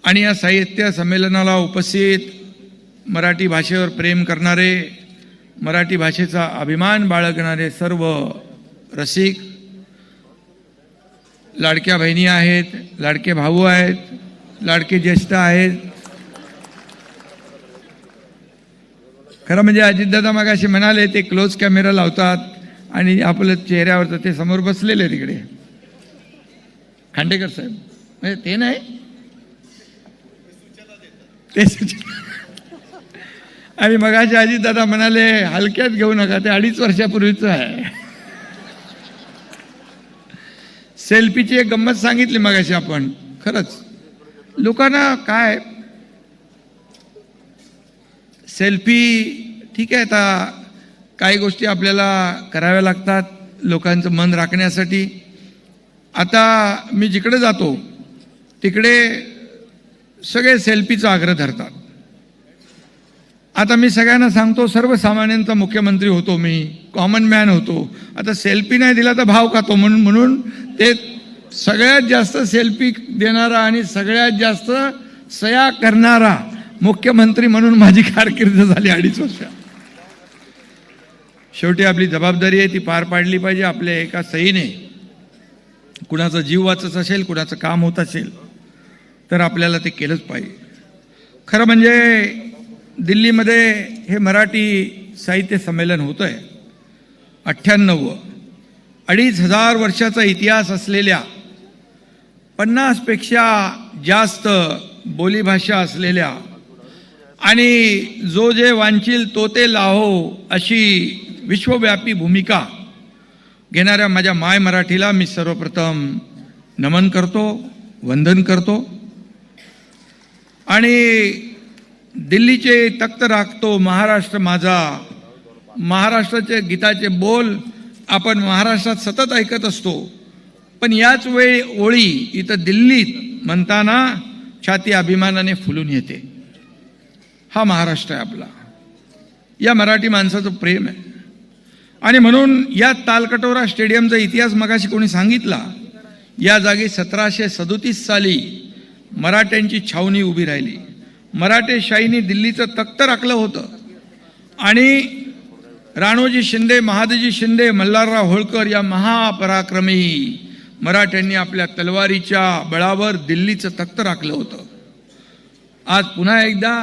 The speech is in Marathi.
आणि या साहित्य संमेलनाला उपस्थित मराठी भाषेवर प्रेम करणारे, मराठी भाषेचा अभिमान बाळगणारे सर्व रसिक, लाडक्या बहिणी आहेत, लाडके भाऊ आहेत, लाडके ज्येष्ठ आहेत. खरं म्हणजे अजितदादा मगाशी म्हणाले ते क्लोज कॅमेरा लावतात आणि आपलं चेहऱ्यावरचं ते समोर बसलेले तिकडे खांडेकर साहेब, म्हणजे ते नाही ते आणि मगाशी अजितदादा म्हणाले हलक्यात घेऊ नका, ते 2.5 वर्षापूर्वीचं आहे. सेल्फीची एक गंमत सांगितली मगाशी आपण. खरंच लोकांना काय सेल्फी ठीक आहे, आता काही गोष्टी आपल्याला कराव्या लागतात लोकांचं मन राखण्यासाठी. आता मी जिकडे जातो तिकडे सगळे सेल्फीचा आग्रह धरतात. आता मी सगळ्यांना सांगतो, सर्वसामान्यांचा मुख्यमंत्री होतो मी, कॉमन मॅन होतो, आता सेल्फी नाही दिला तर भाव खातो म्हणून ते सगळ्यात जास्त सेल्फी देणारा आणि सगळ्यात जास्त सया करणारा मुख्यमंत्री म्हणून माझी कारकीर्द झाली 2.5 वर्ष. शेवटी आपली जबाबदारी आहे ती पार पाडली पाहिजे. आपल्या एका सहीने कुणाचा जीव वाचत असेल, कुणाचं काम होत असेल तर आपल्याला ते केलंच पाहिजे. खरं म्हणजे दिल्लीमध्ये हे मराठी साहित्य संमेलन होतं आहे. 98 2,500 वर्षाचा इतिहास असलेल्या, 50 पेक्षा जास्त बोलीभाषा असलेल्या आणि जो जे वांचील तो ते लाहो अशी विश्वव्यापी भूमिका घेणाऱ्या माझ्या माय मराठीला मी सर्वप्रथम नमन करतो, वंदन करतो. आणि दिल्लीचे तख्त राखतो महाराष्ट्र माझा, महाराष्ट्राचे गीताचे बोल आपण महाराष्ट्रात सतत ऐकत असतो, पण याच वेळी ओळी इथं दिल्लीत म्हणताना छाती अभिमानाने फुलून येते. हा महाराष्ट्र आहे आपला, या मराठी माणसाचं प्रेम आहे. आणि म्हणून या तालकटोरा स्टेडियमचा इतिहास मगाशी कोणी सांगितला. या जागी 1737 साली मराठ्यांची छावणी उभी राहिली. मराठेशाहीने दिल्लीचं तख्त राखलं होतं आणि राणोजी शिंदे, महादजी शिंदे, मल्हारराव होळकर या महापराक्रमी मराठ्यांनी आपल्या तलवारीच्या बळावर दिल्लीचं तख्त राखलं होतं. आज पुन्हा एकदा